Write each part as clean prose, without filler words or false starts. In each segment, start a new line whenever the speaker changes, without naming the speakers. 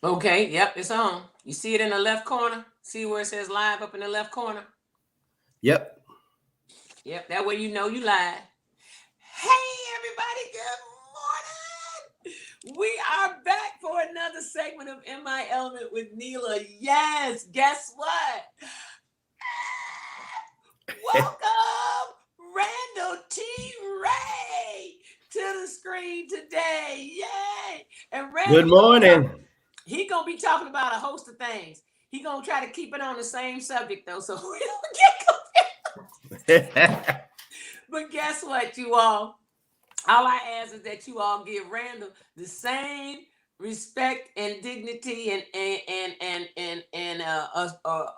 Okay, yep, it's on. You see it in the left corner? See where it says live up in the left corner?
Yep.
Yep, that way you know you live. Hey, everybody, good morning. We are back for another segment of In My Element with Neila. Yes, guess what? Welcome, Randall T. Ray, to the screen today. Yay! And
Good
Randall gonna be talking.
morning.
He gonna be talking about a host of things. He gonna try to keep it on the same subject though, so we don't get confused. But guess what, you all? All I ask is that you all give Randall the same respect and dignity and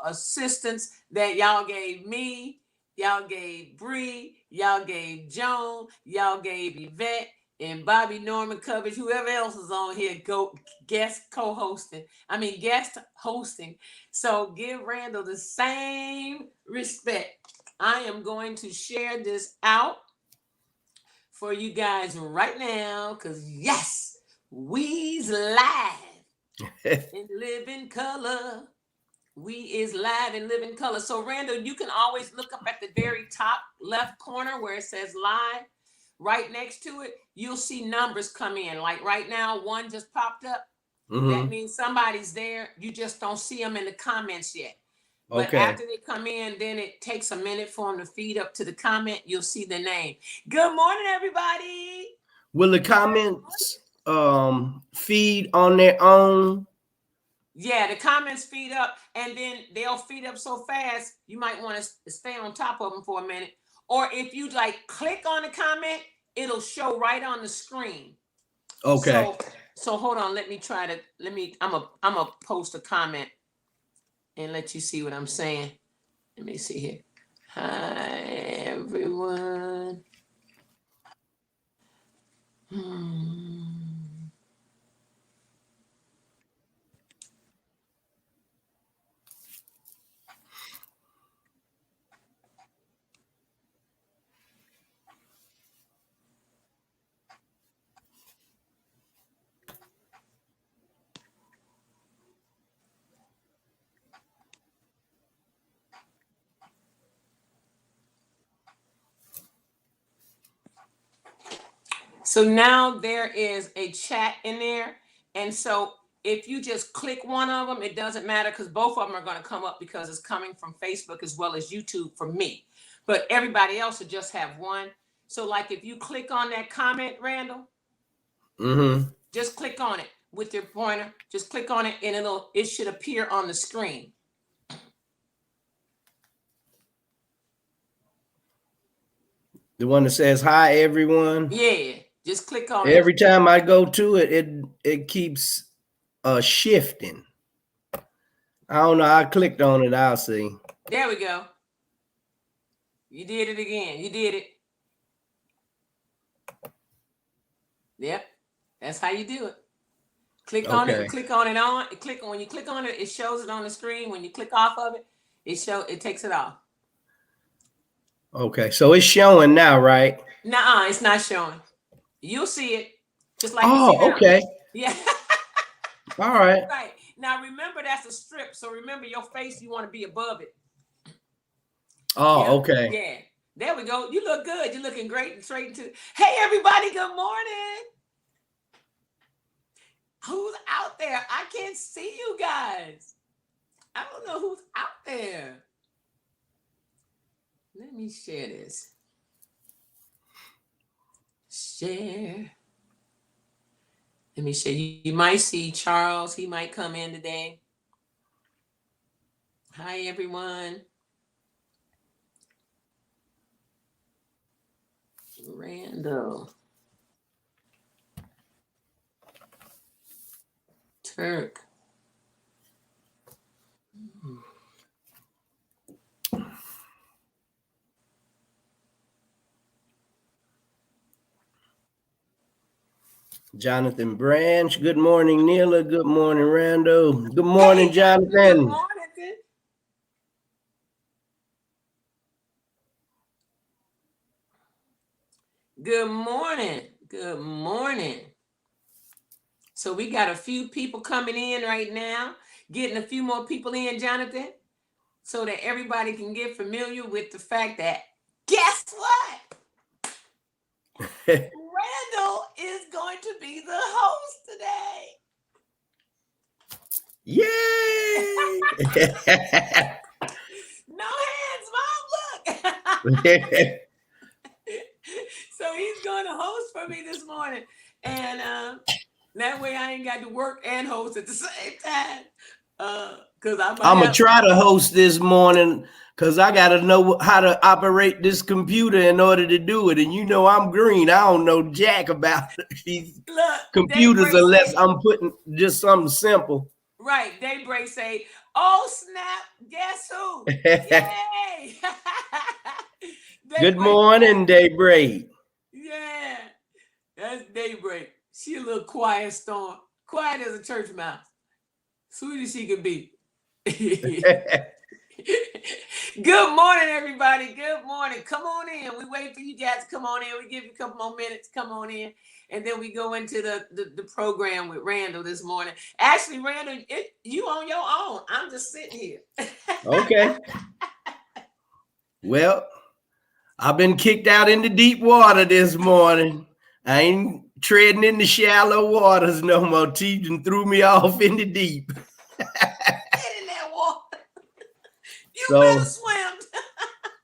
assistance that y'all gave me, y'all gave Bree, y'all gave Joan, y'all gave Yvette and Bobby Norman Covers, whoever else is on here, go guest co-hosting. I mean guest hosting. So give Randall the same respect. I am going to share this out for you guys right now, because yes, we's live and live in color. We is live and live in color. So Randall, you can always look up at the very top left corner where it says live. Right next to it, you'll see numbers come in. Like right now, one just popped up. That means somebody's there. You just don't see them in the comments yet. But
Okay.
after they come in, then it takes a minute for them to feed up to the comment. You'll see the name. Good morning, everybody.
Will the comments feed on their own?
Yeah, the comments feed up, and then they'll feed up so fast, you might want to stay on top of them for a minute. Or if you like click on the comment, it'll show right on the screen.
Okay.
So hold on, I'm a post a comment and let you see what I'm saying. Let me see here. Hi everyone. So now there is a chat in there. And so if you just click one of them, it doesn't matter because both of them are going to come up because it's coming from Facebook as well as YouTube for me. But everybody else will just have one. So like if you click on that comment, Randall, just click on it with your pointer. Just click on it and it should appear on the screen.
The one that says hi everyone.
Yeah, just click on it.
Every time I go to it, it keeps shifting. I don't know. I clicked on it. I'll see.
There we go. You did it again. You did it. Yep. That's how you do it. Click on it and click on it on. When you click on it, it shows it on the screen. When you click off of it, it takes it off.
Okay, so it's showing now, right?
Nuh-uh, it's not showing. You'll see it just like you see
Oh,
now.
okay.
Yeah.
All right.
Right. Now remember that's a strip. So remember your face, you want to be above it.
Oh,
Yeah.
okay.
Yeah. There we go. You look good. You're looking great and straight into. Hey everybody, good morning. Who's out there? I can't see you guys. I don't know who's out there. Let me share this. Share. Let me share. You might see Charles. He might come in today. Hi, everyone. Randall. TURK.
Jonathan Branch. Good morning, Neila. Good morning, Randall. Good morning, Jonathan.
Good morning. Good morning. Good morning. So we got a few people coming in right now, getting a few more people in, Jonathan, so that everybody can get familiar with the fact that, guess what? Randall is going to be the host today.
Yay!
No hands, Mom, look. So he's going to host for me this morning. And that way I ain't got to work and host at the same time. Because I'm
going to try to host this morning because I got to know how to operate this computer in order to do it. And you know I'm green. I don't know jack about these computers unless I'm putting just something simple.
Right. Daybreak say, oh, snap. Guess who? Yay.
Good morning, Daybreak.
Yeah. That's Daybreak. She a little quiet storm. Quiet as a church mouse. Sweet as she can be. Good morning, everybody. Good morning. Come on in. We wait for you guys to come on in. We give you a couple more minutes. Come on in. And then we go into the program with Randall this morning. Actually, Randall, you on your own. I'm just sitting here.
Okay. Well, I've been kicked out into deep water this morning. I ain't treading in the shallow waters no more. Tegan threw me off in the deep.
Get in that water. You better swim.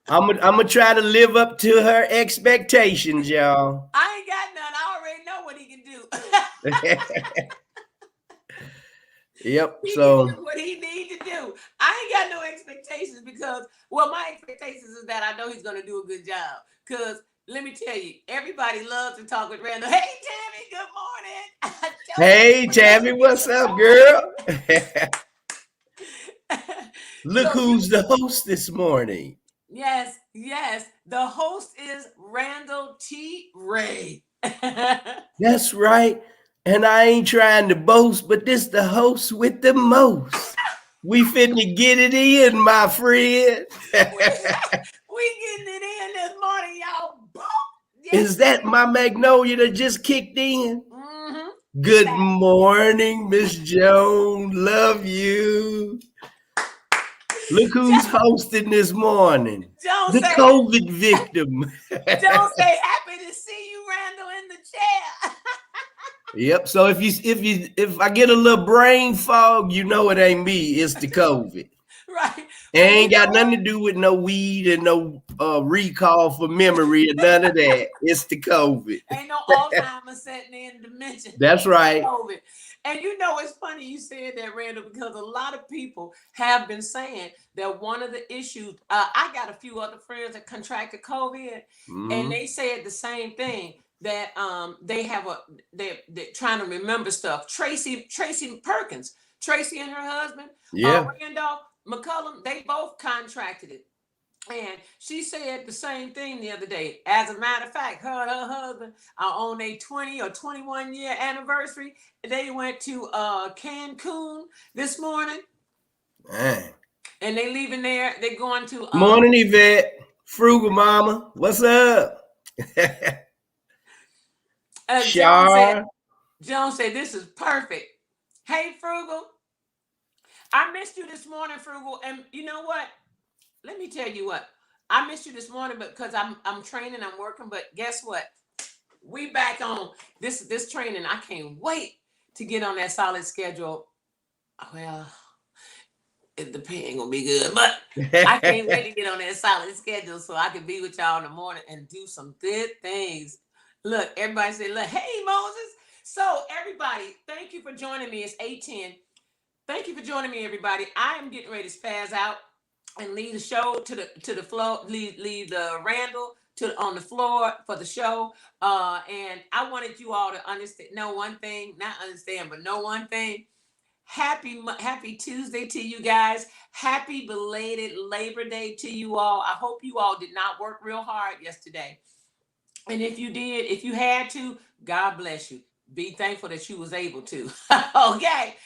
I'm gonna try to live up to her expectations, y'all.
I ain't got none. I already know what he can do.
Yep.
He
so
can do what he need to do. I ain't got no expectations because, well, my expectations is that I know he's gonna do a good job. Because let me tell you, everybody loves to talk with Randall. Hey, Tammy, good morning.
Hey, Tammy, what's up, girl? Look who's the host this morning.
Yes. The host is Randall T. Ray.
That's right. And I ain't trying to boast, but this the host with the most. We finna get it in, my friend.
we getting it in this morning, y'all.
Yes, is that my Magnolia that just kicked in?
Mm-hmm.
Good morning, Miss Joan. Love you. Look who's hosting this morning. The COVID victim.
Don't say happy to see you, Randall, in the chair.
Yep. So if I get a little brain fog, you know it ain't me. It's the COVID.
Right.
It ain't got nothing to do with no weed and no recall for memory or none of that. It's the COVID.
Ain't no Alzheimer's setting in dementia.
That's right.
COVID. And you know, it's funny you said that, Randall, because a lot of people have been saying that one of the issues, I got a few other friends that contracted COVID, and they said the same thing, that they're trying to remember stuff. Tracy Perkins, Tracy and her husband, Randolph McCullum, they both contracted it. And she said the same thing the other day. As a matter of fact, her and her husband are on a 20 or 21 year anniversary. They went to Cancun this morning. And they leaving there. They're going to
morning, Yvette. Frugal Mama. What's up?
Joan said, this is perfect. Hey, Frugal. I missed you this morning, Frugal. And you know what? Let me tell you what. I missed you this morning because I'm training, I'm working, but guess what? We back on this training. I can't wait to get on that solid schedule. Well, the pay ain't gonna be good, but I can't wait to get on that solid schedule so I can be with y'all in the morning and do some good things. Look, everybody say, look, hey, Moses. So everybody, thank you for joining me. It's 8:10. Thank you for joining me, everybody. I am getting ready to spaz out and lead the show to the floor, lead Randall on the floor for the show. And I wanted you all to understand, know one thing. Happy Tuesday to you guys. Happy belated Labor Day to you all. I hope you all did not work real hard yesterday. And if you did, if you had to, God bless you. Be thankful that you was able to. Okay.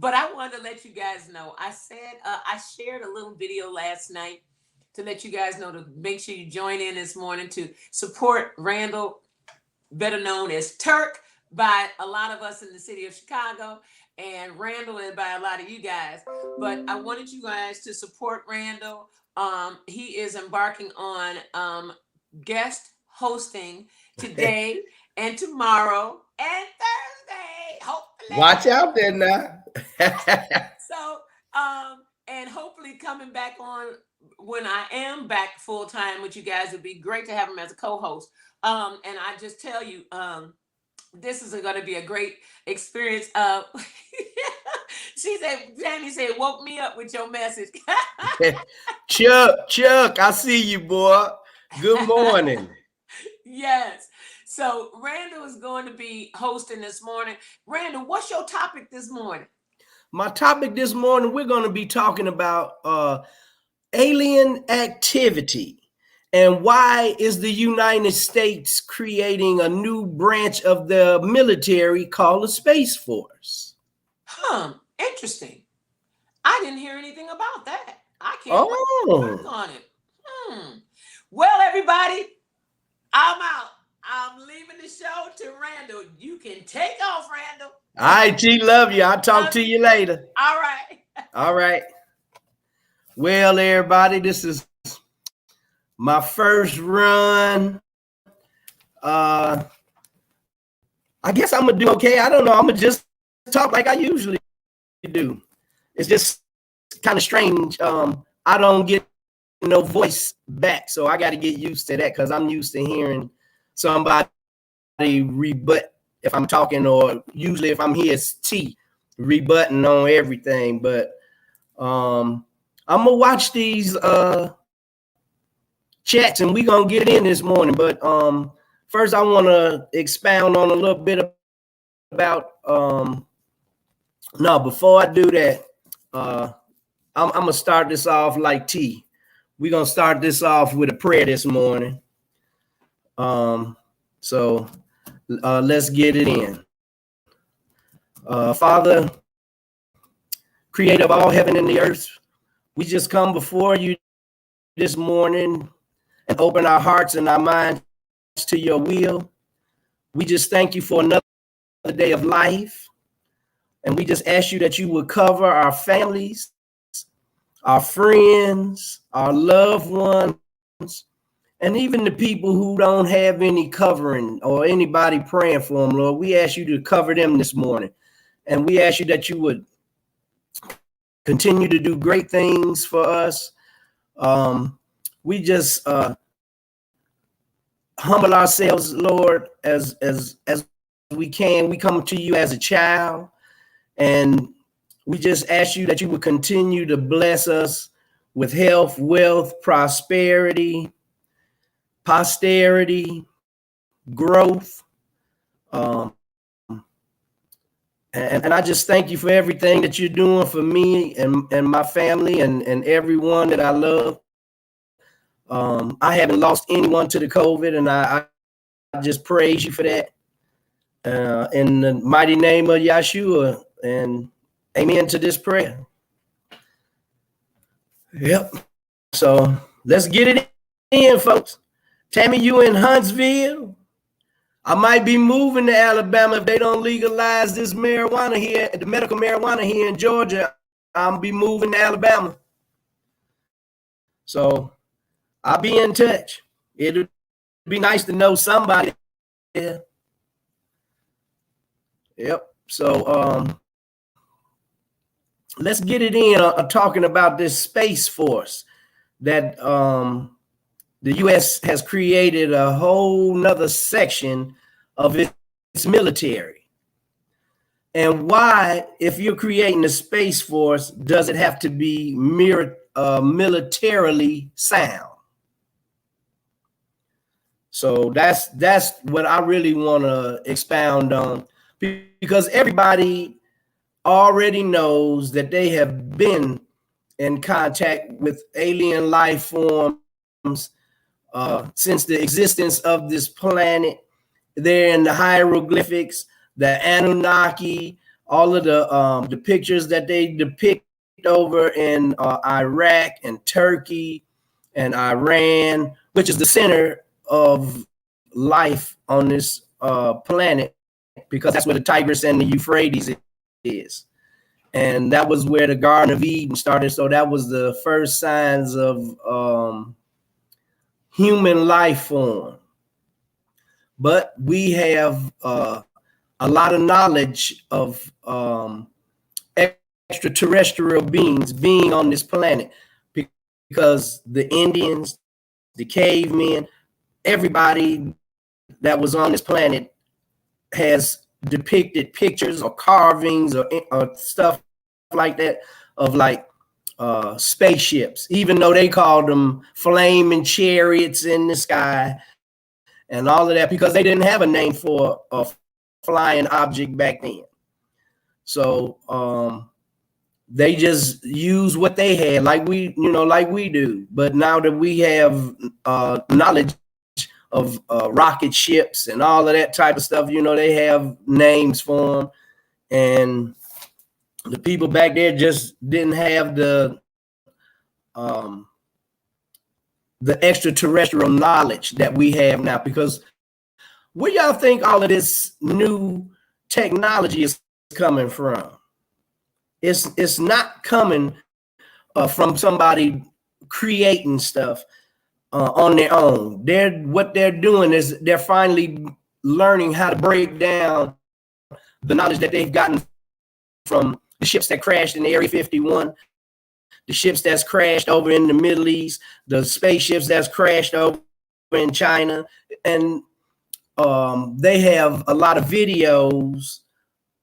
But I wanted to let you guys know, I said, I shared a little video last night to let you guys know to make sure you join in this morning to support Randall, better known as TURK, by a lot of us in the city of Chicago, and Randall and by a lot of you guys. But I wanted you guys to support Randall. He is embarking on guest hosting today and tomorrow and Thursday, hopefully.
Watch out there now.
So, and hopefully coming back on when I am back full time with you guys. It'd be great to have him as a co-host. And I just tell you, this is going to be a great experience. She said, Jamie said, woke me up with your message.
Chuck, I see you, boy. Good morning.
Yes. So Randall is going to be hosting this morning. Randall, what's your topic this morning?
My topic this morning, we're going to be talking about alien activity and why is the United States creating a new branch of the military called the Space Force.
Interesting. I didn't hear anything about that. I can't wait to work on it. Well, everybody, I'm out. I'm leaving the show to Randall. You can take off, Randall.
All right, G, love you. I'll talk to you later.
All right.
All right. Well, everybody, this is my first run. I guess I'm going to do okay. I don't know. I'm going to just talk like I usually do. It's just kind of strange. I don't get no voice back, so I got to get used to that because I'm used to hearing somebody rebut if I'm talking, or usually if I'm here, it's T rebutting on everything. But I'm going to watch these chats and we're going to get in this morning. But first, I want to expound on a little bit about no, before I do that, I'm going to start this off like T. We're going to start this off with a prayer this morning. So let's get it in. Father, creator of all heaven and the earth, we just come before you this morning and open our hearts and our minds to your will. We just thank you for another day of life. And we just ask you that you would cover our families, our friends, our loved ones, and even the people who don't have any covering or anybody praying for them, Lord. We ask you to cover them this morning. And we ask you that you would continue to do great things for us. We just humble ourselves, Lord, as we can. We come to you as a child. And we just ask you that you would continue to bless us with health, wealth, prosperity, posterity, growth. And I just thank you for everything that you're doing for me and my family and everyone that I love. I haven't lost anyone to the COVID, and I just praise you for that. In the mighty name of Yeshua. And amen to this prayer. Yep. So let's get it in, folks. Tammy, you in Huntsville? I might be moving to Alabama if they don't legalize this marijuana here, the medical marijuana here in Georgia. I'll be moving to Alabama. So I'll be in touch. It'll be nice to know somebody. Yeah. Yep. So let's get it in talking about this Space Force that the U.S. has created a whole nother section of its military. And why, if you're creating a Space Force, does it have to be militarily sound? So that's what I really want to expound on, because everybody already knows that they have been in contact with alien life forms since the existence of this planet. They're in the hieroglyphics, the Anunnaki, all of the pictures that they depict over in Iraq and Turkey and Iran, which is the center of life on this planet. because that's where the Tigris and the Euphrates is. And that was where the Garden of Eden started. So that was the first signs of human life form. But we have a lot of knowledge of extraterrestrial beings being on this planet, because the Indians, the cavemen, everybody that was on this planet has depicted pictures or carvings or stuff like that of like spaceships, even though they called them flaming chariots in the sky and all of that, because they didn't have a name for a flying object back then. So they just use what they had, like we do. But now that we have knowledge of rocket ships and all of that type of stuff, they have names for them. And the people back there just didn't have the extraterrestrial knowledge that we have now. Because where y'all think all of this new technology is coming from? It's not coming from somebody creating stuff on their own. What they're doing is they're finally learning how to break down the knowledge that they've gotten from the ships that crashed in Area 51, the ships that's crashed over in the Middle East, the spaceships that's crashed over in China. And they have a lot of videos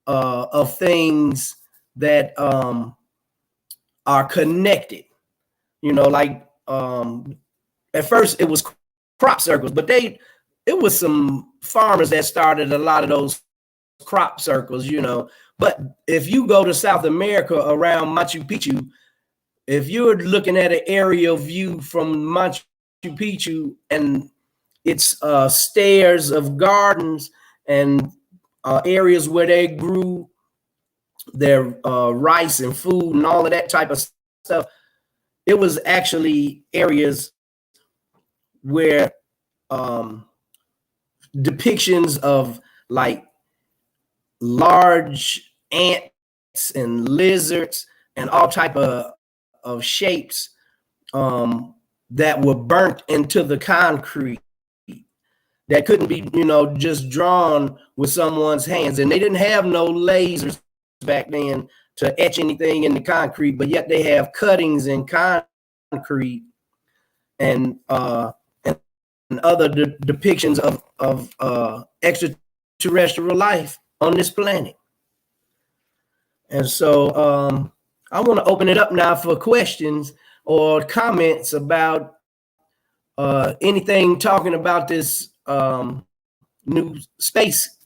of things that are connected. Like at first it was crop circles, but it was some farmers that started a lot of those crop circles, But if you go to South America around Machu Picchu, if you're looking at an aerial view from Machu Picchu, and it's stairs of gardens and areas where they grew their rice and food and all of that type of stuff, it was actually areas where depictions of like large ants and lizards and all type of shapes that were burnt into the concrete, that couldn't be, just drawn with someone's hands. And they didn't have no lasers back then to etch anything in the concrete, but yet they have cuttings in concrete and other depictions of extraterrestrial life on this planet. And so I want to open it up now for questions or comments about anything talking about this new space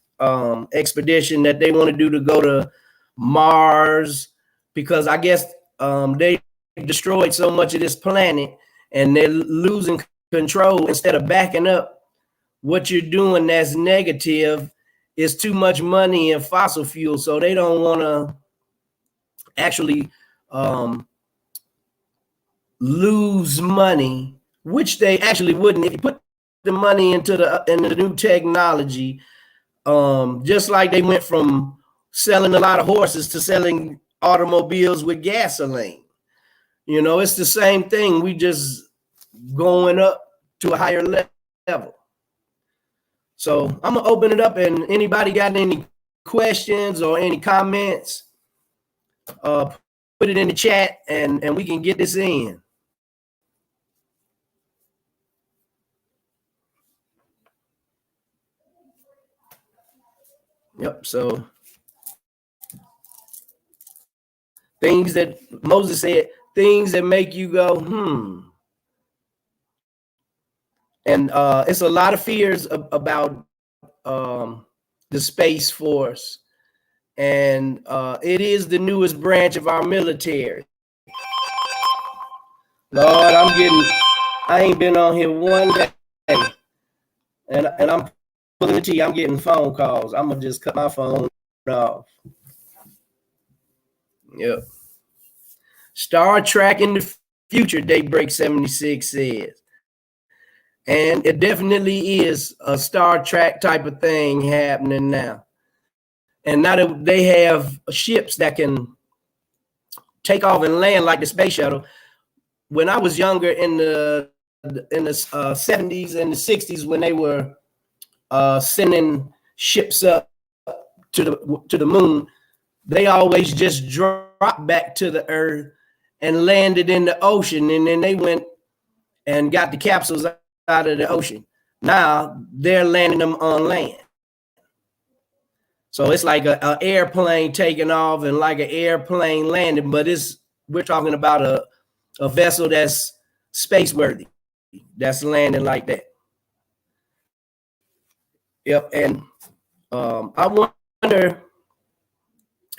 expedition that they want to do to go to Mars, because I guess they destroyed so much of this planet and they're losing control. Instead of backing up what you're doing that's negative, is too much money in fossil fuel, so they don't want to actually lose money, which they actually wouldn't if you put the money into the new technology. Just like they went from selling a lot of horses to selling automobiles with gasoline. It's the same thing. We just going up to a higher level. So I'm gonna open it up, and anybody got any questions or any comments, put it in the chat, and we can get this in. Yep. So things that Moses said, things that make you go, And it's a lot of fears about the Space Force. And it is the newest branch of our military. Lord, I ain't been on here one day. And I'm pulling the tea. I'm getting phone calls. I'm going to just cut my phone off. Yep. Star Trek in the future, Daybreak 76 says. And it definitely is a Star Trek type of thing happening now. And now that they have ships that can take off and land like the space shuttle. When I was younger in the 70s and the 60s, when they were sending ships up to the moon, they always just dropped back to the Earth and landed in the ocean, and then they went and got the capsules out of the ocean. Now they're landing them on land. So it's like an airplane taking off and like an airplane landing, but we're talking about a vessel that's space worthy, that's landing like that. Yep. And I wonder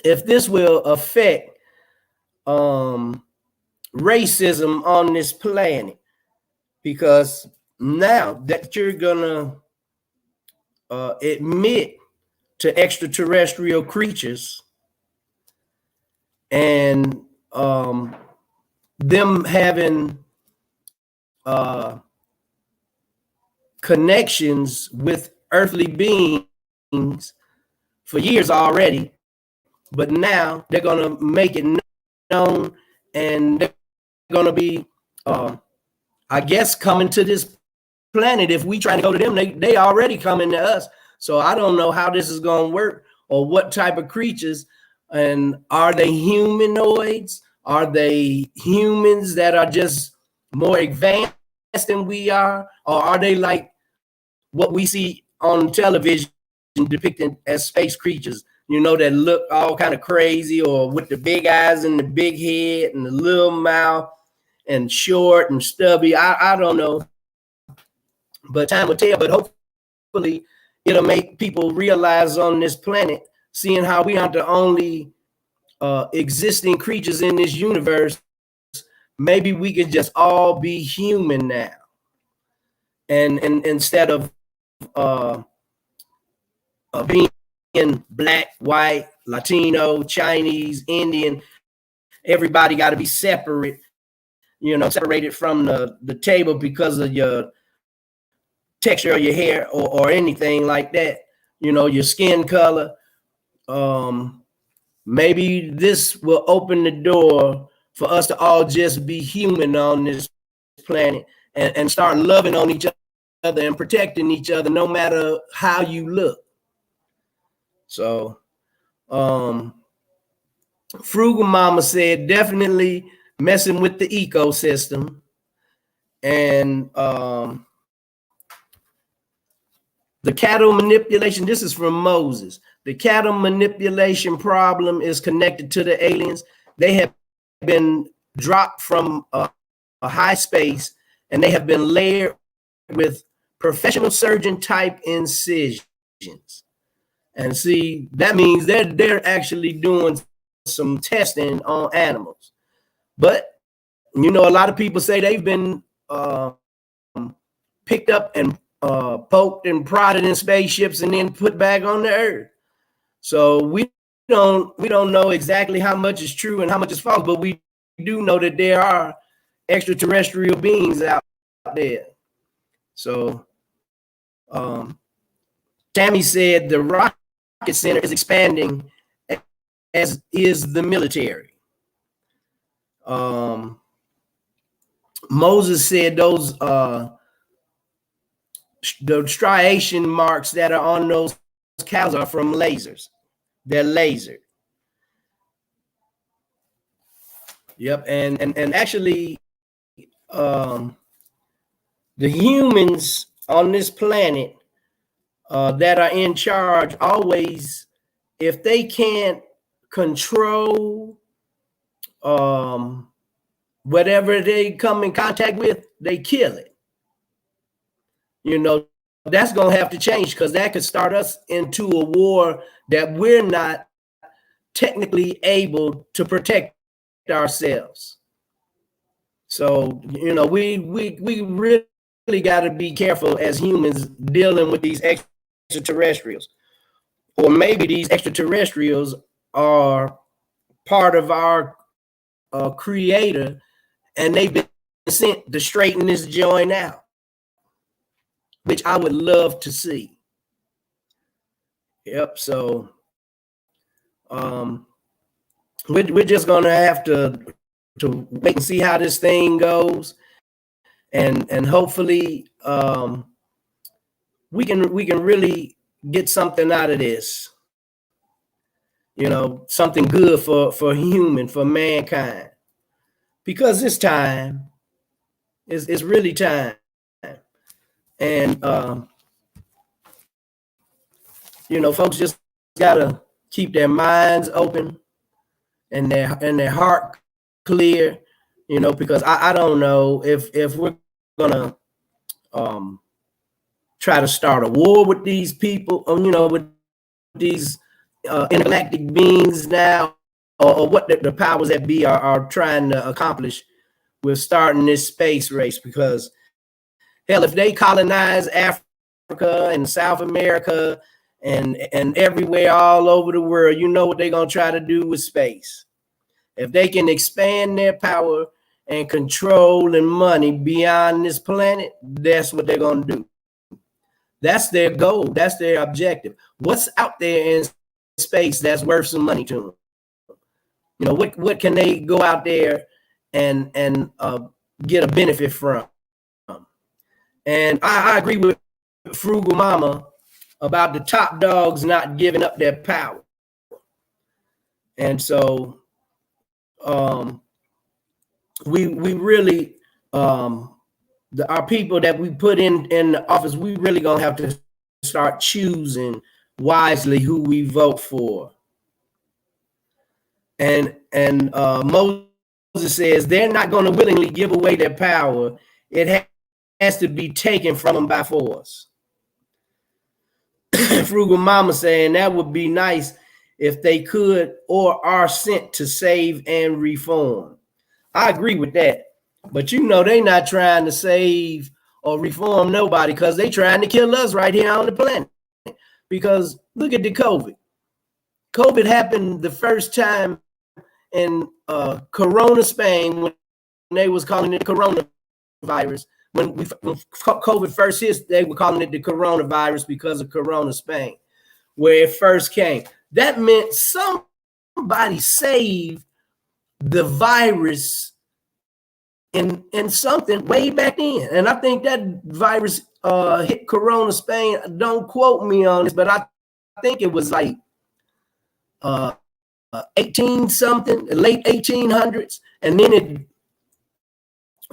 if this will affect racism on this planet, because now that you're gonna admit to extraterrestrial creatures and them having connections with earthly beings for years already, but now they're going to make it known, and they're going to be, I guess, coming to this planet. If we try to go to them, they already coming to us. So I don't know how this is going to work or what type of creatures. And are they humanoids? Are they humans that are just more advanced than we are? Or are they like what we see on television depicted as space creatures, that look all kind of crazy, or with the big eyes and the big head and the little mouth and short and stubby? I don't know. But time will tell. But hopefully it'll make people realize on this planet, seeing how we aren't the only existing creatures in this universe, maybe we could just all be human now. And instead of being black, white, Latino, Chinese, Indian, everybody got to be separate, separated from the table because of your texture of your hair or anything like that, your skin color. Maybe this will open the door for us to all just be human on this planet and start loving on each other and protecting each other, no matter how you look. So, Frugal Mama said, definitely messing with the ecosystem. And the cattle manipulation, this is from Moses. The cattle manipulation problem is connected to the aliens. They have been dropped from a high space, and they have been layered with professional surgeon type incisions. And see, that means they're actually doing some testing on animals. But, a lot of people say they've been picked up and poked and prodded in spaceships and then put back on the Earth. So we don't know exactly how much is true and how much is false, but we do know that there are extraterrestrial beings out there. So Tammy said the Rocket Center is expanding, as is the military. Moses said those the striation marks that are on those cows are from lasers. They're lasered. Yep, and actually, the humans on this planet that are in charge always, if they can't control whatever they come in contact with, they kill it. That's going to have to change, because that could start us into a war that we're not technically able to protect ourselves. So, we really got to be careful as humans dealing with these extraterrestrials. Or maybe these extraterrestrials are part of our creator, and they've been sent to straighten this joint out, which I would love to see. Yep. So we're just gonna have to wait and see how this thing goes, and hopefully we can really get something out of this. You know, something good for for mankind, because it's time. It's really time, and you know, folks just gotta keep their minds open and their heart clear. You know, because I don't know if we're gonna try to start a war with these people, you know, with these intergalactic beings now, or what the powers that be are trying to accomplish with starting this space race. Because hell, if they colonize Africa and South America and everywhere all over the world, you know what they're gonna try to do with space. If they can expand their power and control and money beyond this planet, that's what they're gonna do. That's their goal. That's their objective. What's out there in space that's worth some money to them? You know, what can they go out there and get a benefit from? And I agree with Frugal Mama about the top dogs not giving up their power. And so we really our people that we put in the office, we really gonna have to start choosing wisely who we vote for. And Moses says they're not going to willingly give away their power. It has to be taken from them by force. Frugal Mama saying that would be nice if they could or are sent to save and reform. I agree with that. But you know, they not trying to save or reform nobody, because they trying to kill us right here on the planet. Because look at the COVID. COVID happened the first time in Corona, Spain, when they was calling it coronavirus. When COVID first hit, they were calling it the coronavirus because of Corona, Spain, where it first came. That meant somebody saved the virus in something way back then. And I think that virus hit Corona, Spain. Don't quote me on this, but I think it was like 18 something, late 1800s, and then it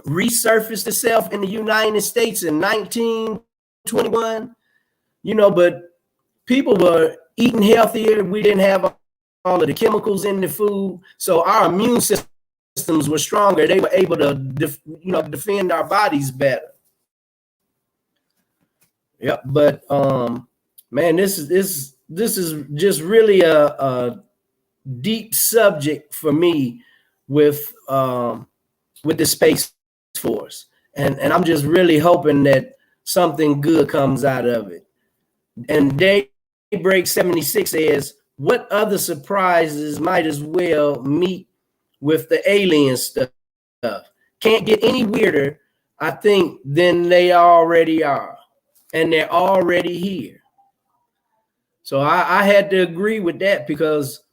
resurfaced itself in the United States in 1921. You know, but people were eating healthier. We didn't have all of the chemicals in the food, so our immune systems were stronger. They were able to defend our bodies better. Yep. But man, this is just really a deep subject for me with the Space Force, and I'm just really hoping that something good comes out of it. And Daybreak 76 says, what other surprises might as well meet with the alien stuff? Can't get any weirder, I think, than they already are, and they're already here. So I had to agree with that, because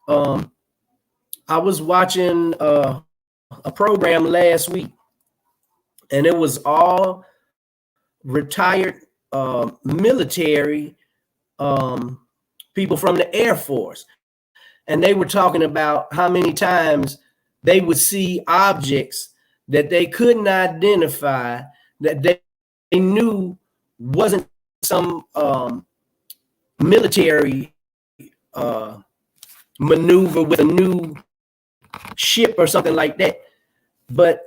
I was watching a program last week, and it was all retired military people from the Air Force. And they were talking about how many times they would see objects that they couldn't identify, that they knew wasn't some military maneuver with a new ship or something like that. But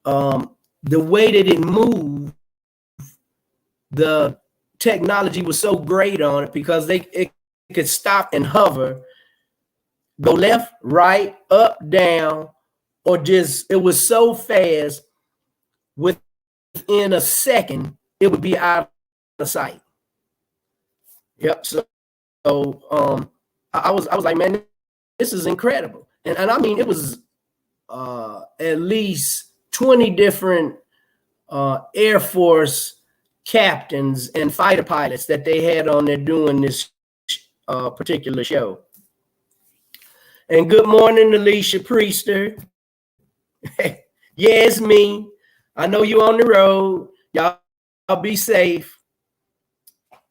the way that it moved, the technology was so great on it, because it could stop and hover, go left, right, up, down, or just, it was so fast, within a second, it would be out of sight. Yep. So I was like, man, this is incredible. And I mean, it was at least 20 different Air Force captains and fighter pilots that they had on there doing this particular show. And good morning, Alicia Priester. Yeah, it's me. I know you on the road. Y'all be safe.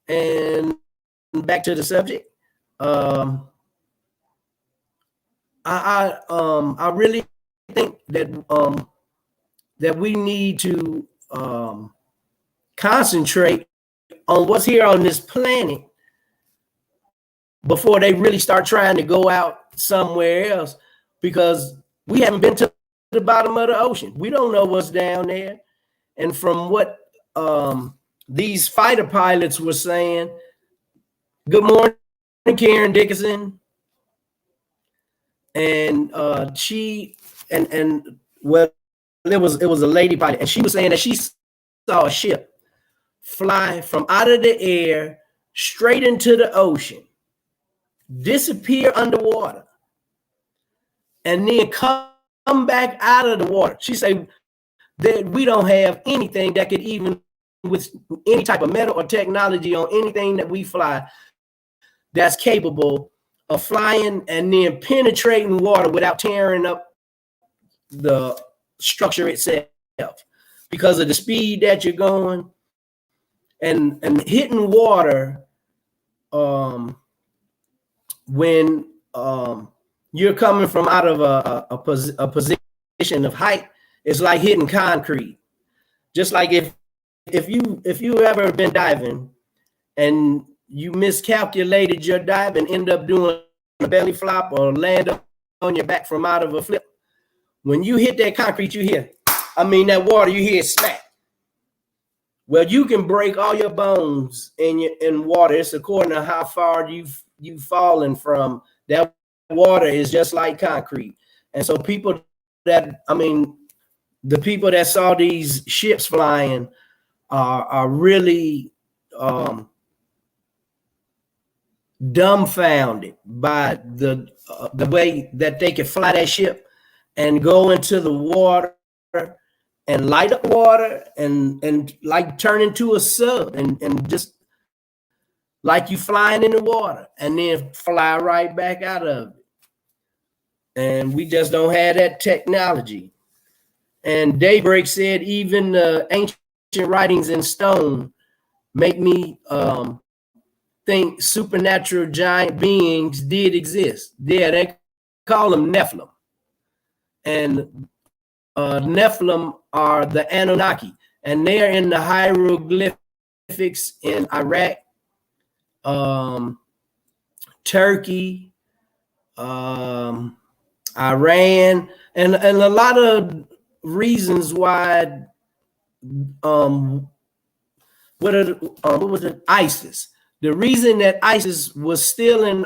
And back to the subject. I really think that we need to concentrate on what's here on this planet before they really start trying to go out somewhere else, because we haven't been to the bottom of the ocean. We don't know what's down there. And from what these fighter pilots were saying, good morning, Karen Dickinson. And she well, it was a lady pilot, and she was saying that she saw a ship fly from out of the air straight into the ocean, disappear underwater, and then come back out of the water. She said that we don't have anything that could, even with any type of metal or technology on anything that we fly, that's capable of flying and then penetrating water without tearing up the structure itself, because of the speed that you're going and hitting water. When you're coming from out of a position of height, it's like hitting concrete. Just like if you ever been diving and you miscalculated your dive and end up doing a belly flop or land up on your back from out of a flip, when you hit that concrete, you hear, that water, you hear it smack. Well, you can break all your bones in water. It's according to how far you've fallen from. That water is just like concrete. And so the people that saw these ships flying are really dumbfounded by the way that they could fly that ship and go into the water and light up water and like turn into a sub and just like you flying in the water and then fly right back out of it. And we just don't have that technology. And Daybreak said even the ancient writings in stone make me think supernatural giant beings did exist. Yeah, they call them Nephilim. And Nephilim are the Anunnaki, and they're in the hieroglyphics in Iraq, Turkey, Iran, and a lot of reasons why. What was it? ISIS. The reason that ISIS was stealing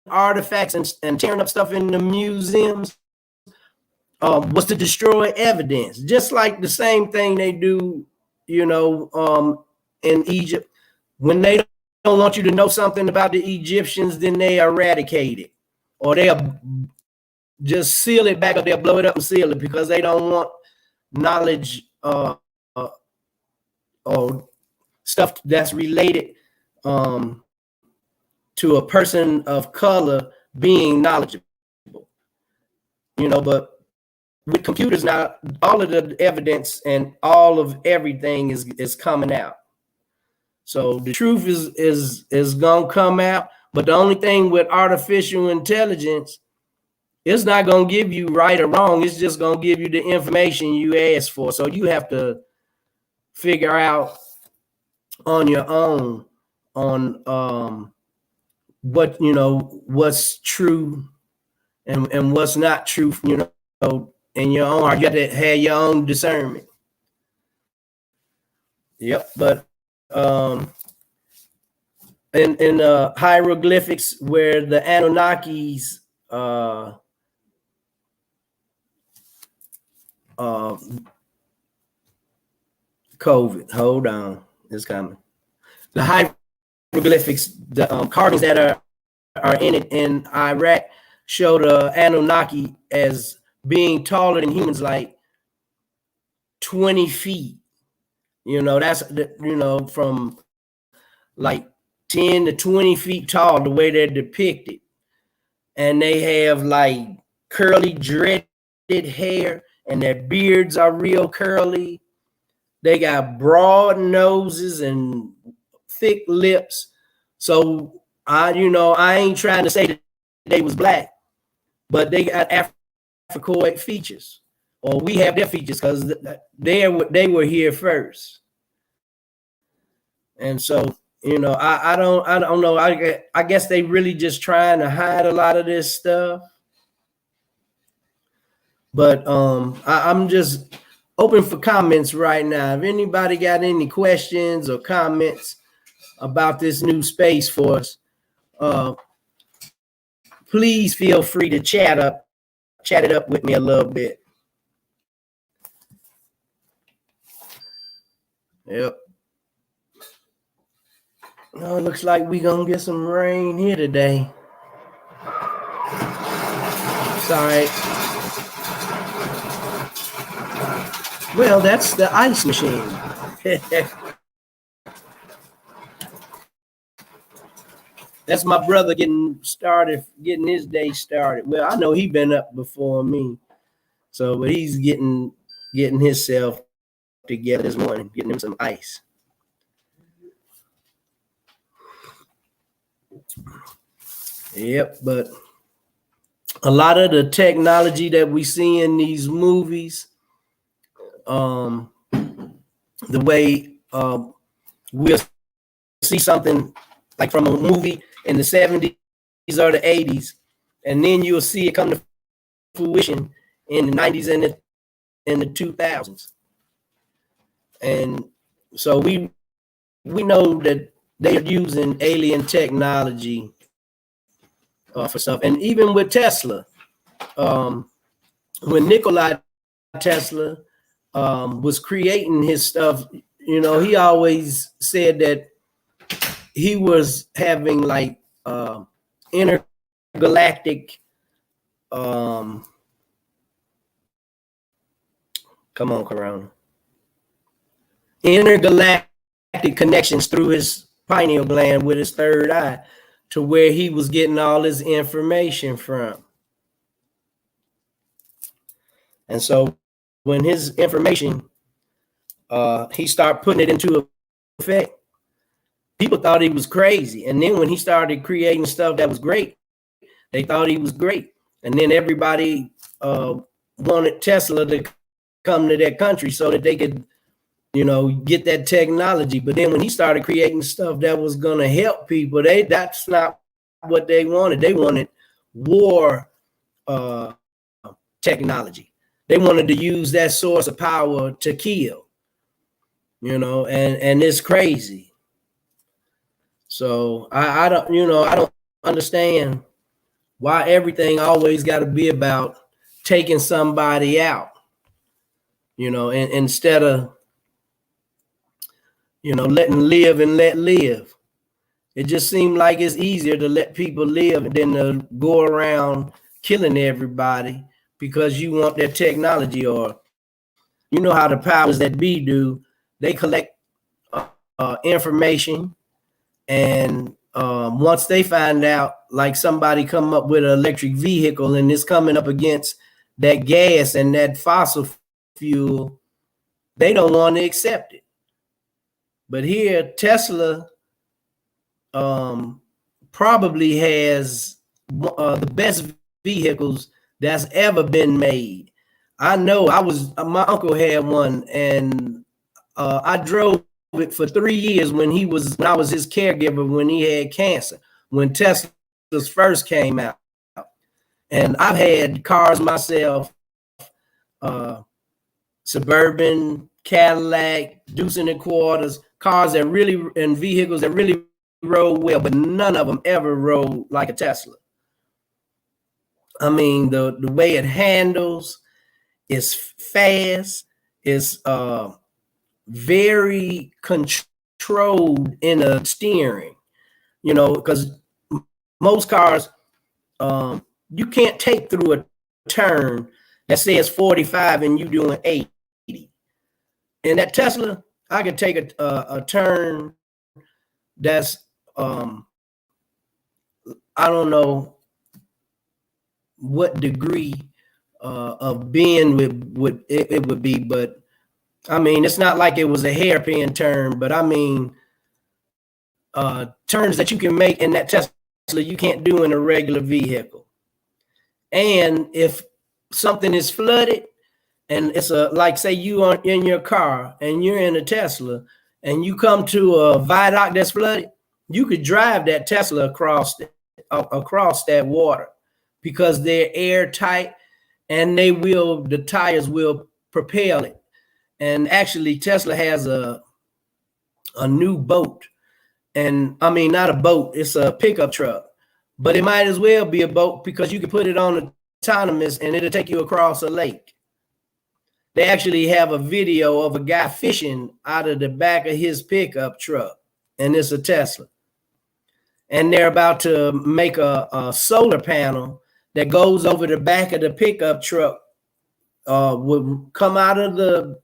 artifacts and tearing up stuff in the museums was to destroy evidence, just like the same thing they do, in Egypt. When they don't want you to know something about the Egyptians, then they eradicate it, or they'll just seal it back up. They'll blow it up and seal it because they don't want knowledge or stuff that's related to a person of color being knowledgeable. But with computers now, all of the evidence and all of everything is coming out. So the truth is gonna come out. But the only thing with artificial intelligence, it's not gonna give you right or wrong. It's just gonna give you the information you asked for. So you have to figure out on your own on what's true and what's not true, in your own heart. You have to have your own discernment. Yep. But in hieroglyphics where the Anunnakis COVID, hold on, it's coming. The hieroglyphics, the carvings that are in it in Iraq show the Anunnaki as being taller than humans, like 20 feet. That's from like 10 to 20 feet tall, the way they're depicted. and they have like curly dreaded hair, and their beards are real curly. They got broad noses and thick lips. So I ain't trying to say that they was black, but they got Africoid features, or we have their features because they were here first. And so, I don't know. I guess they really just trying to hide a lot of this stuff. But I'm just open for comments right now. If anybody got any questions or comments about this new Space Force, please feel free to chat it up with me a little bit. Yep. Oh, it looks like we gonna get some rain here today. Sorry. Well, that's the ice machine. That's my brother getting his day started. Well, I know he been up before me, so but he's getting himself together this morning, getting him some ice. Yep, but a lot of the technology that we see in these movies, the way we'll see something like from a movie in the 70s or the 80s, and then you'll see it come to fruition in the 90s and the 2000s. And so we know that they are using alien technology for stuff. And even with Tesla, when Nikola Tesla was creating his stuff, he always said that he was having like intergalactic come on, Corona. Intergalactic connections through his pineal gland with his third eye, to where he was getting all his information from. And so when his information, he started putting it into effect, people thought he was crazy. And then when he started creating stuff that was great, they thought he was great. And then everybody wanted Tesla to come to their country so that they could, get that technology. But then when he started creating stuff that was going to help people, that's not what they wanted. They wanted war technology. They wanted to use that source of power to kill, and it's crazy. So I don't understand why everything always got to be about taking somebody out, and instead of, letting live and let live. It just seemed like it's easier to let people live than to go around killing everybody because you want their technology, or how the powers that be do. They collect information, and once they find out, like somebody come up with an electric vehicle and it's coming up against that gas and that fossil fuel, they don't want to accept it. But here, Tesla probably has the best vehicles that's ever been made. I know my uncle had one, and I drove it for 3 years when I was his caregiver when he had cancer, when Teslas first came out. And I've had cars myself, Suburban, Cadillac, Deuce and a Quarters, cars that really, and vehicles that really rode well, but none of them ever rode like a Tesla. I mean, the way it handles is fast, is very controlled in a steering, because most cars, you can't take through a turn that says 45 and you doing 80. In that Tesla, I could take a turn that's I don't know what degree of being would it would be, but I mean, it's not like it was a hairpin turn, but I mean, turns that you can make in that Tesla you can't do in a regular vehicle. And if something is flooded, and it's like say you are in your car and you're in a Tesla and you come to a viaduct that's flooded, you could drive that Tesla across that water because they're airtight and the tires will propel it. And actually Tesla has a new boat, and I mean, not a boat, it's a pickup truck, but it might as well be a boat because you can put it on autonomous and it'll take you across a lake. They actually have a video of a guy fishing out of the back of his pickup truck, and it's a Tesla. And they're about to make a solar panel that goes over the back of the pickup truck, would come out of the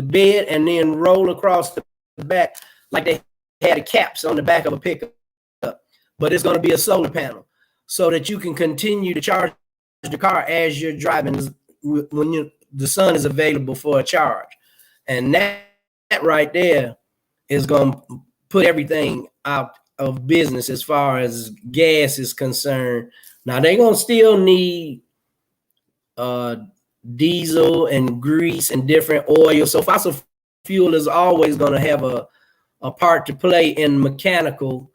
bed and then roll across the back like they had the caps on the back of a pickup. But it's going to be a solar panel so that you can continue to charge the car as you're driving when the sun is available for a charge. And that right there is going to put everything out of business as far as gas is concerned. Now they're going to still need diesel and grease and different oil. So fossil fuel is always going to have a part to play in mechanical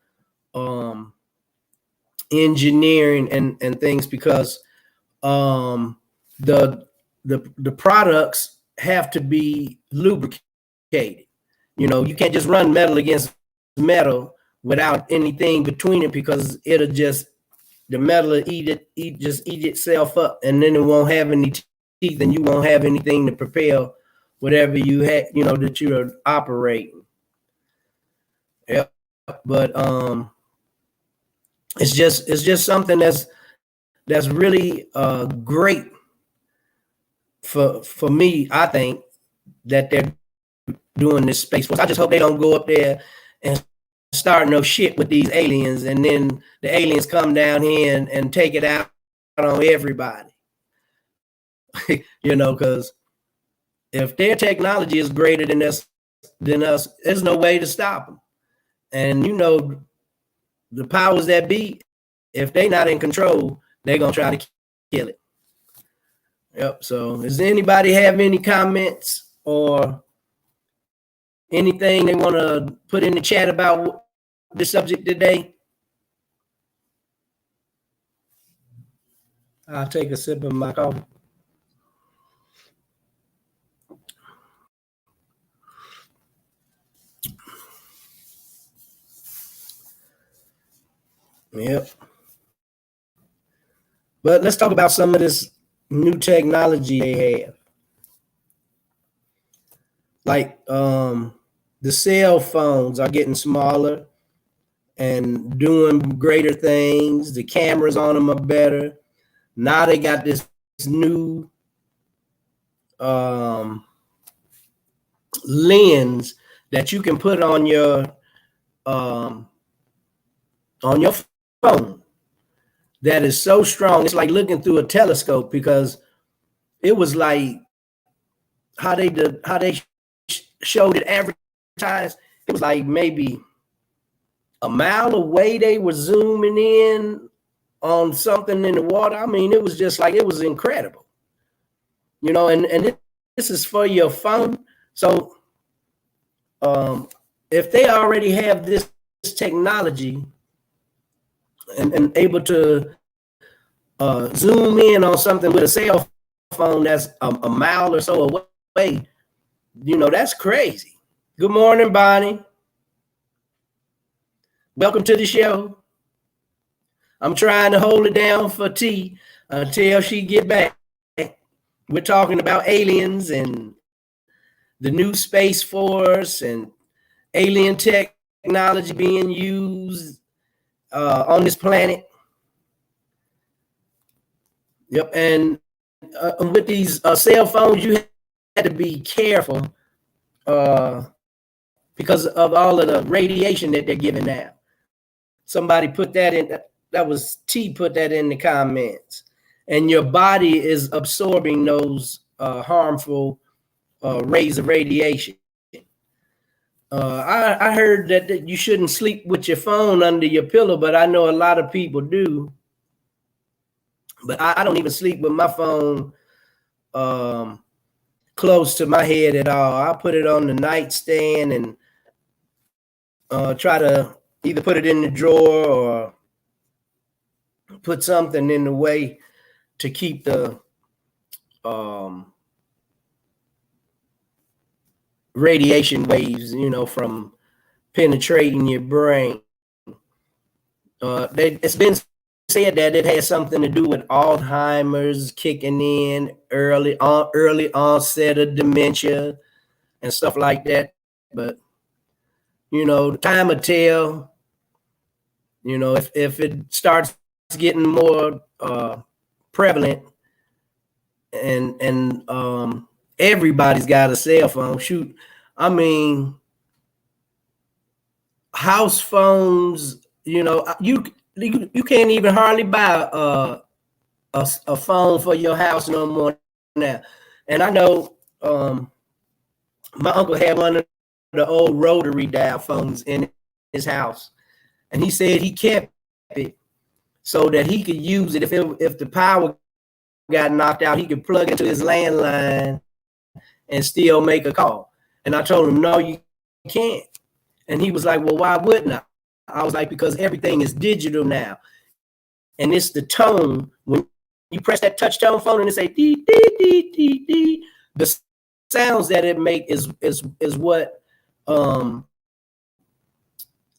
engineering and things, because the products have to be lubricated. You know, you can't just run metal against metal without anything between it, because the metal will eat itself up, and then it won't have any teeth, and you won't have anything to propel whatever you had, that you're operating. Yeah, but it's just something that's really great for me. I think that they're doing this Space Force. I just hope they don't go up there and start no shit with these aliens, and then the aliens come down here and take it out on everybody. Because if their technology is greater than us, there's no way to stop them. And the powers that be, if they're not in control, they're gonna try to kill it. Yep. So does anybody have any comments or anything they want to put in the chat about the subject today? I'll take a sip of my coffee. Yep. But let's talk about some of this new technology they have. Like the cell phones are getting smaller and doing greater things. The cameras on them are better. Now they got this new lens that you can put on your phone that is so strong. It's like looking through a telescope, because it was like how they showed it advertised. It was like maybe a mile away they were zooming in on something in the water. I mean, it was just like, it was incredible. And this is for your phone. So if they already have this technology and able to zoom in on something with a cell phone that's a mile or so away, that's crazy. Good morning, Bonnie. Welcome to the show. I'm trying to hold it down for T until she get back. We're talking about aliens and the new Space Force and alien technology being used on this planet. Yep. And with these cell phones, you had to be careful because of all of the radiation that they're giving out. Somebody put that in. That was T put that in the comments. and your body is absorbing those harmful rays of radiation. I heard that you shouldn't sleep with your phone under your pillow, but I know a lot of people do. But I don't even sleep with my phone close to my head at all. I put it on the nightstand and try to either put it in the drawer or put something in the way to keep the radiation waves, from penetrating your brain. It's been said that it has something to do with Alzheimer's kicking in, early onset of dementia and stuff like that. But time will tell. If it starts getting more prevalent, and everybody's got a cell phone. Shoot, I mean, house phones. You can't even hardly buy a phone for your house no more now. And I know my uncle had one of the old rotary dial phones in his house, and he said he kept it so that he could use it if the power got knocked out, he could plug into his landline and still make a call. And I told him, no, you can't. And he was like, well, why wouldn't I? I was like, because everything is digital now. And it's the tone. When you press that touch tone phone and it say dee, dee, dee, dee, dee, the sounds that it make is what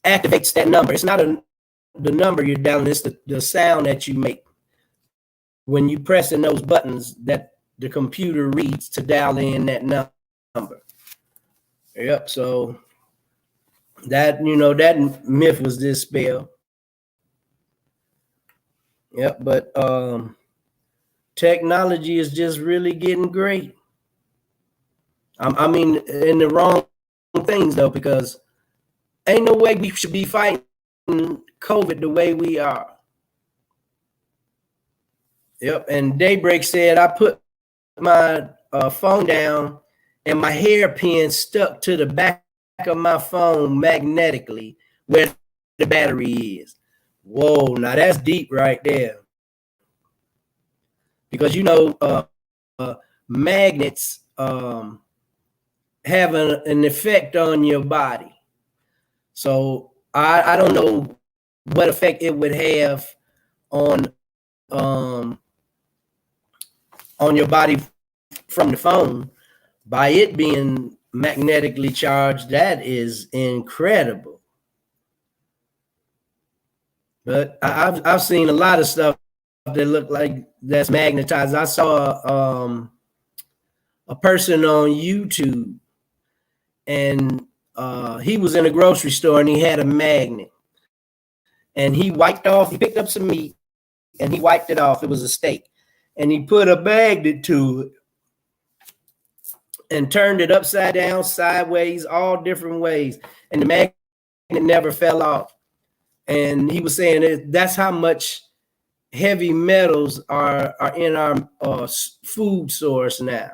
activates that number. It's not the number you're dialing, it's the sound that you make when you press in those buttons that the computer reads to dial in that number. Yep. So that myth was dispelled. Yep. But technology is just really getting great. I mean, in the wrong things though, because ain't no way we should be fighting COVID the way we are. Yep. And Daybreak said, I put my phone down and my hairpin stuck to the back of my phone magnetically where the battery is. Whoa, now that's deep right there. Because magnets have an effect on your body. So I don't know what effect it would have on your body from the phone by it being magnetically charged. That is incredible. But I've seen a lot of stuff that look like that's magnetized. I saw a person on YouTube, and he was in a grocery store and he had a magnet, and he picked up some meat and he wiped it off. It was a steak, and he put a magnet to it and turned it upside down, sideways, all different ways, and the magnet never fell off. And he was saying that's how much heavy metals are in our food source now,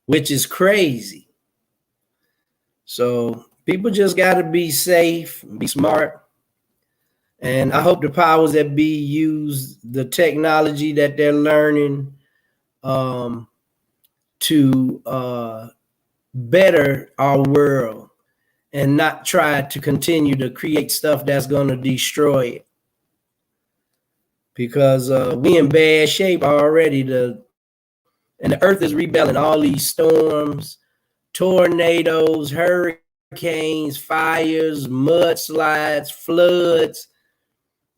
which is crazy. So people just got to be safe, be smart. And I hope the powers that be use the technology that they're learning to better our world and not try to continue to create stuff that's going to destroy it. Because we in bad shape already. And the earth is rebelling. All these storms, tornadoes, hurricanes, fires, mudslides, floods,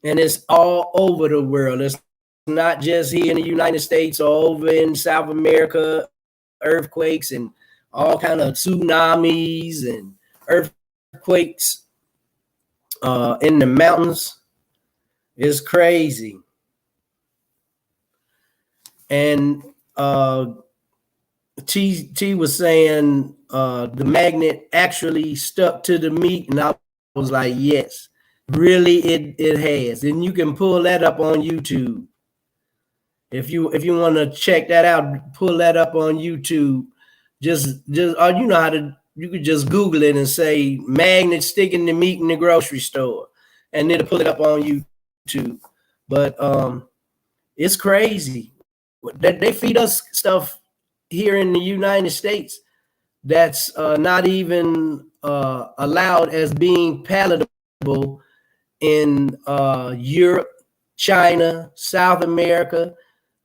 and it's all over the world. It's not just here in the United States or over in South America, earthquakes and all kind of tsunamis and earthquakes in the mountains. It's crazy. And T was saying the magnet actually stuck to the meat, and I was like, yes, really, it has. And you can pull that up on YouTube. If you want to check that out, pull that up on YouTube. Just or you know how to, you could just Google it and say magnet sticking the meat in the grocery store, and it'll pull it up on YouTube. But it's crazy. They feed us stuff here in the United States that's not even allowed as being palatable in Europe, China, South America,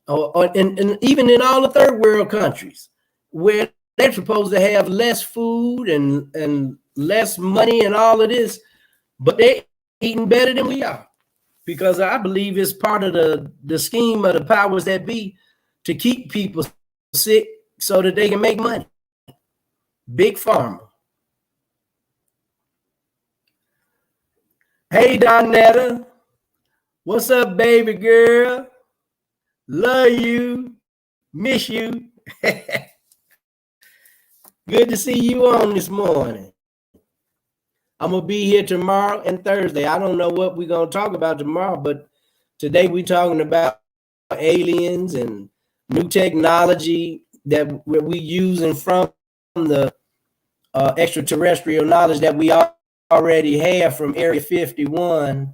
and even in all the third world countries, where they're supposed to have less food and less money and all of this, but they're eating better than we are, because I believe it's part of the scheme of the powers that be to keep people sick so that they can make money. Big Pharma. Hey, Donetta. What's up, baby girl? Love you. Miss you. Good to see you on this morning. I'm going to be here tomorrow and Thursday. I don't know what we're going to talk about tomorrow, but today we're talking about aliens and new technology that we're using from the extraterrestrial knowledge that we already have from Area 51,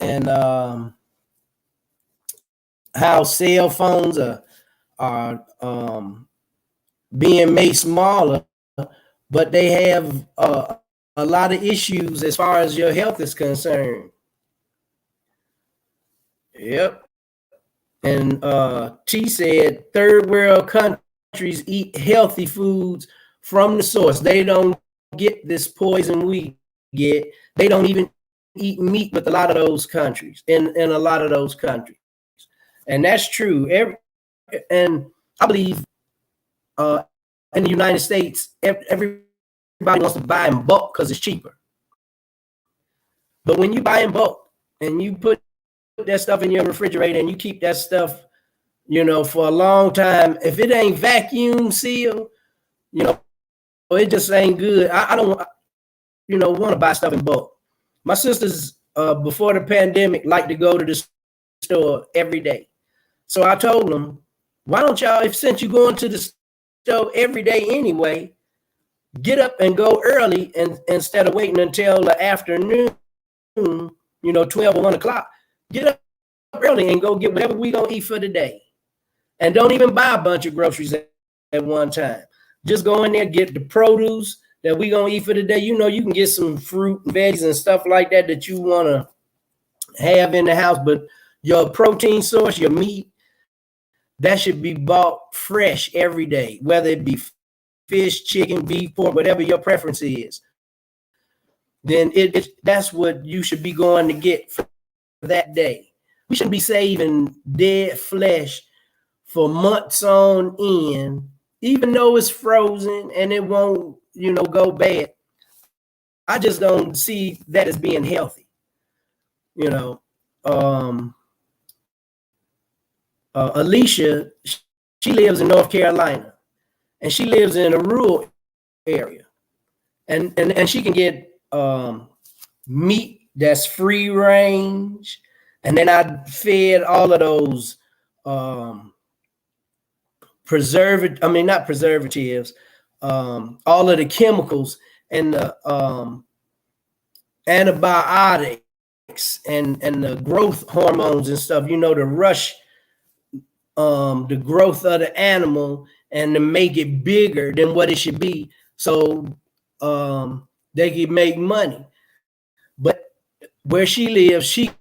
and how cell phones are being made smaller, but they have a lot of issues as far as your health is concerned. Yep. And T said third world countries eat healthy foods from the source. They don't get this poison we get. They don't even eat meat with a lot of those countries, in a lot of those countries. And that's true. And I believe in the United States, everybody wants to buy in bulk because it's cheaper. But when you buy in bulk and you put that stuff in your refrigerator and you keep that stuff, for a long time, if it ain't vacuum sealed, it just ain't good. I don't, want to buy stuff in bulk. My sisters, before the pandemic, like to go to the store every day. So I told them, why don't y'all, since you're going to the store every day anyway, get up and go early, and instead of waiting until the afternoon, 12 or 1 o'clock, get up early and go get whatever we gonna eat for the day. And don't even buy a bunch of groceries at one time. Just go in there, get the produce that we gonna eat for the day. You can get some fruit and veggies and stuff like that you wanna have in the house, but your protein source, your meat, that should be bought fresh every day, whether it be fish, chicken, beef, pork, whatever your preference is. Then that's what you should be going to get for that day. We shouldn't be saving dead flesh for months on end, even though it's frozen and it won't, go bad. I just don't see that as being healthy. Alicia, she lives in North Carolina, and she lives in a rural area, and she can get meat that's free range, and then I fed all of those not preservatives, all of the chemicals and the antibiotics and the growth hormones and stuff, to rush the growth of the animal and to make it bigger than what it should be, so they can make money. But where she lives, she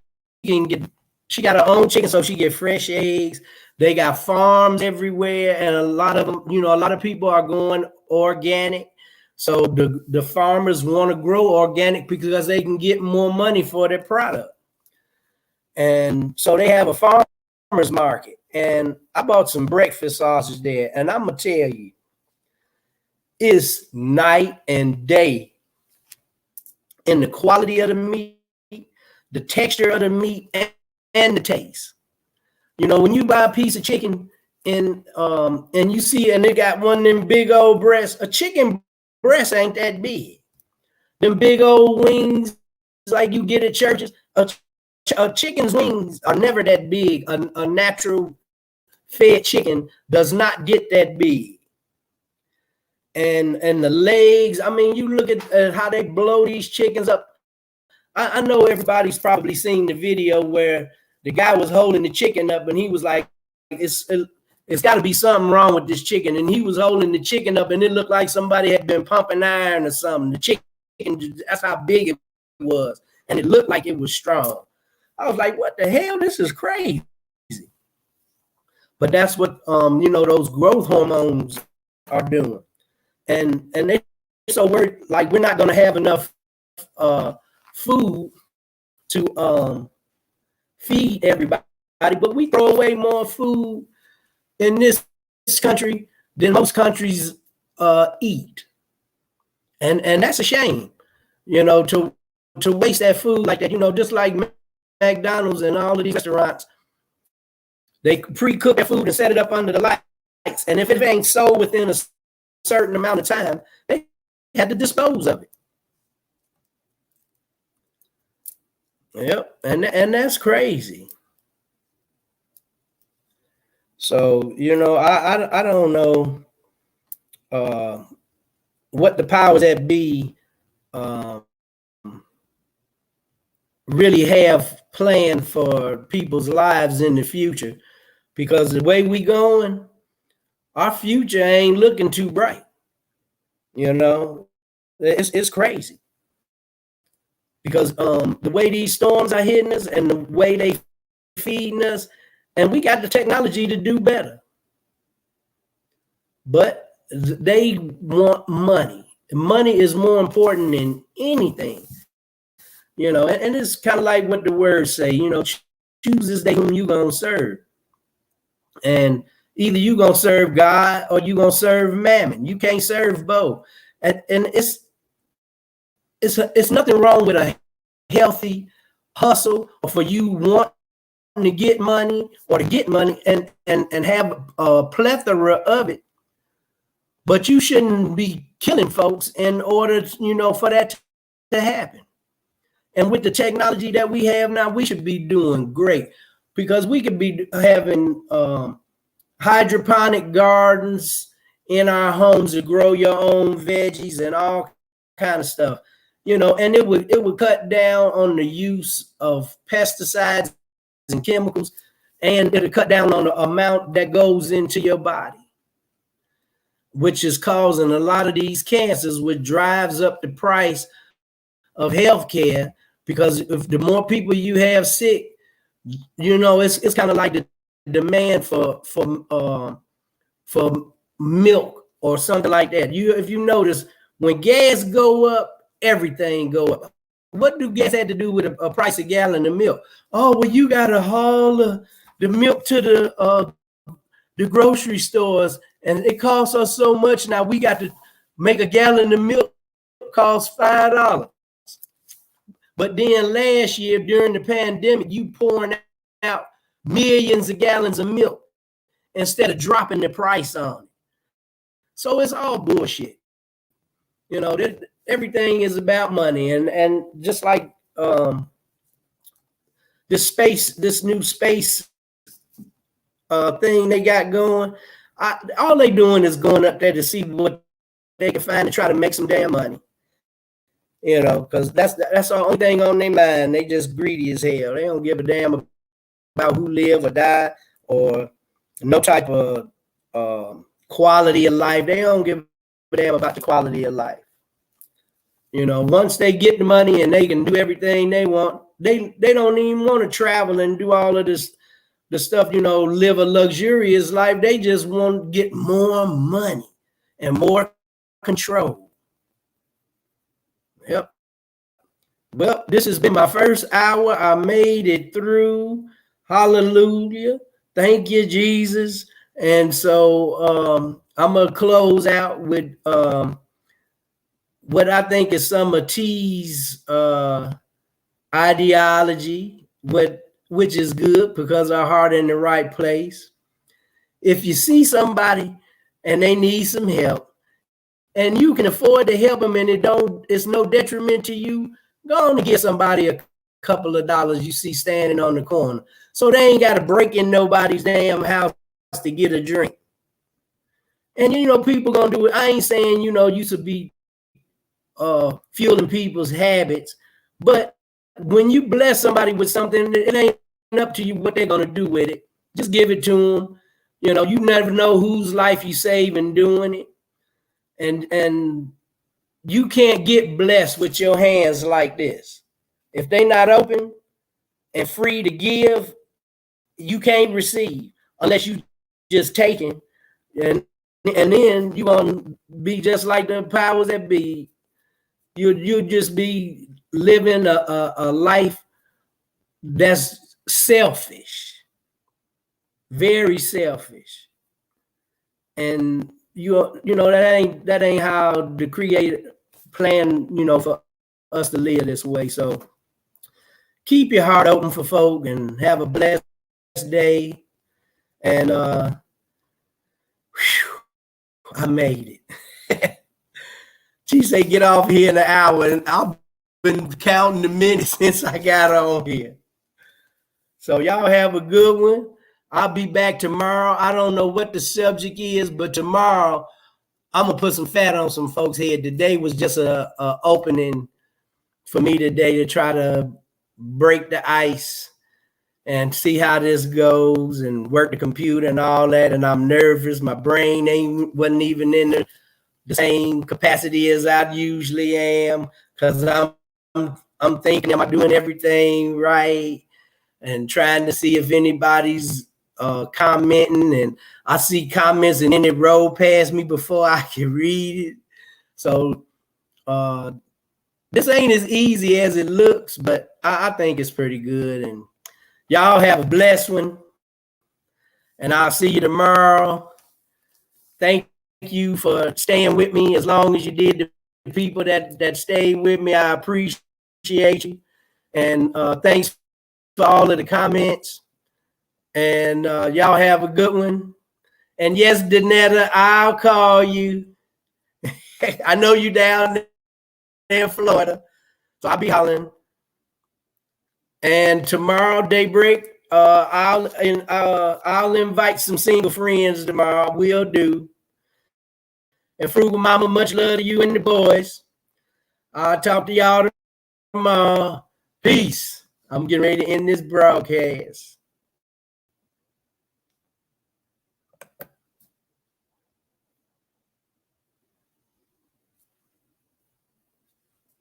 got her own chicken, so she get fresh eggs. They got farms everywhere, and a lot of them, a lot of people are going organic. So the farmers want to grow organic because they can get more money for their product. And so they have a farmers market. And I bought some breakfast sausage there, and I'm gonna tell you, it's night and day in the quality of the meat, the texture of the meat, and the taste. When you buy a piece of chicken and you see, and they got one of them big old breasts, a chicken breast ain't that big. Them big old wings like you get at churches, a chicken's wings are never that big. A natural fed chicken does not get that big. And the legs, I mean, you look at how they blow these chickens up. I know everybody's probably seen the video where the guy was holding the chicken up and he was like, it's got to be something wrong with this chicken. And he was holding the chicken up and it looked like somebody had been pumping iron or something. The chicken, that's how big it was. And it looked like it was strong. I was like, what the hell? This is crazy. But that's what, those growth hormones are doing. And so we're not going to have enough food to feed everybody, but we throw away more food in this country than most countries eat, and that's a shame, to waste that food like that. Just like McDonald's and all of these restaurants, they pre-cook their food and set it up under the lights, and if it ain't sold within a certain amount of time, they had to dispose of it. Yep, and that's crazy. So I don't know what the powers that be really have planned for people's lives in the future, because the way we going, our future ain't looking too bright. It's crazy. Because the way these storms are hitting us and the way they feeding us, and we got the technology to do better. But they want money. Money is more important than anything. And it's kind of like what the words say, choose this day whom you gonna serve. And either you gonna serve God or you gonna serve mammon. You can't serve both. And it's nothing wrong with a healthy hustle, or for you wanting to get money or to get money and have a plethora of it. But you shouldn't be killing folks in order, for that to happen. And with the technology that we have now, we should be doing great, because we could be having hydroponic gardens in our homes to grow your own veggies and all kind of stuff, and it would cut down on the use of pesticides and chemicals, and it'll cut down on the amount that goes into your body, which is causing a lot of these cancers, which drives up the price of healthcare. Because if the more people you have sick, it's kind of like the demand for milk or something like that. If you notice, when gas go up, everything go up. What do gas have to do with a price a gallon of milk? Oh, well, you got to haul the milk to the grocery stores, and it costs us so much. Now we got to make a gallon of milk cost $5. But then last year during the pandemic, you pouring out millions of gallons of milk instead of dropping the price on it. So it's all bullshit. Everything is about money, and just like this new space thing they got going, all they doing is going up there to see what they can find to try to make some damn money. Because that's the only thing on their mind. They just greedy as hell. They don't give a damn about who live or die, or no type of quality of life. They don't give a damn about the quality of life. Once they get the money and they can do everything they want, they don't even want to travel and do all of this, the stuff, live a luxurious life. They just want to get more money and more control. Yep. Well, this has been my first hour. I made it through. Hallelujah. Thank you, Jesus. And so I'm going to close out with what I think is some of T's ideology, which is good, because our heart in the right place. If you see somebody and they need some help, and you can afford to help them, and it's no detriment to you, go on and give somebody a couple of dollars you see standing on the corner. So they ain't got to break in nobody's damn house to get a drink. And, you know, people going to do it. I ain't saying, you know, you should be fueling people's habits. But when you bless somebody with something, it ain't up to you what they're going to do with it. Just give it to them. You know, you never know whose life you save in doing it. And you can't get blessed with your hands like this. If they're not open and free to give, you can't receive unless you just taking. And then you're going to be just like the powers that be. You'll just be living a life that's selfish, very selfish. And you know that ain't how the Creator planned, you know, for us to live this way. So keep your heart open for folk and have a blessed day. And I made it. She said, get off here in an hour, and I've been counting the minutes since I got on here. So y'all have a good one. I'll be back tomorrow. I don't know what the subject is, but tomorrow I'm gonna put some fat on some folks' head. Today was just a opening for me today to try to break the ice and see how this goes and work the computer and all that. And I'm nervous. My brain wasn't even in the same capacity as I usually am, because I'm thinking, am I doing everything right? And trying to see if anybody's commenting, and I see comments and then it rolled past me before I can read it. So this ain't as easy as it looks, but I think it's pretty good. And y'all have a blessed one, and I'll see you tomorrow. Thank you for staying with me as long as you did. The people that stayed with me, I appreciate you. And thanks for all of the comments. And y'all have a good one. And yes, Danetta, I'll call you. I know you down there in Florida, so I'll be hollering. And tomorrow, daybreak, I'll invite some single friends tomorrow. Will do. And Frugal Mama, much love to you and the boys. I'll talk to y'all tomorrow. Peace. I'm getting ready to end this broadcast.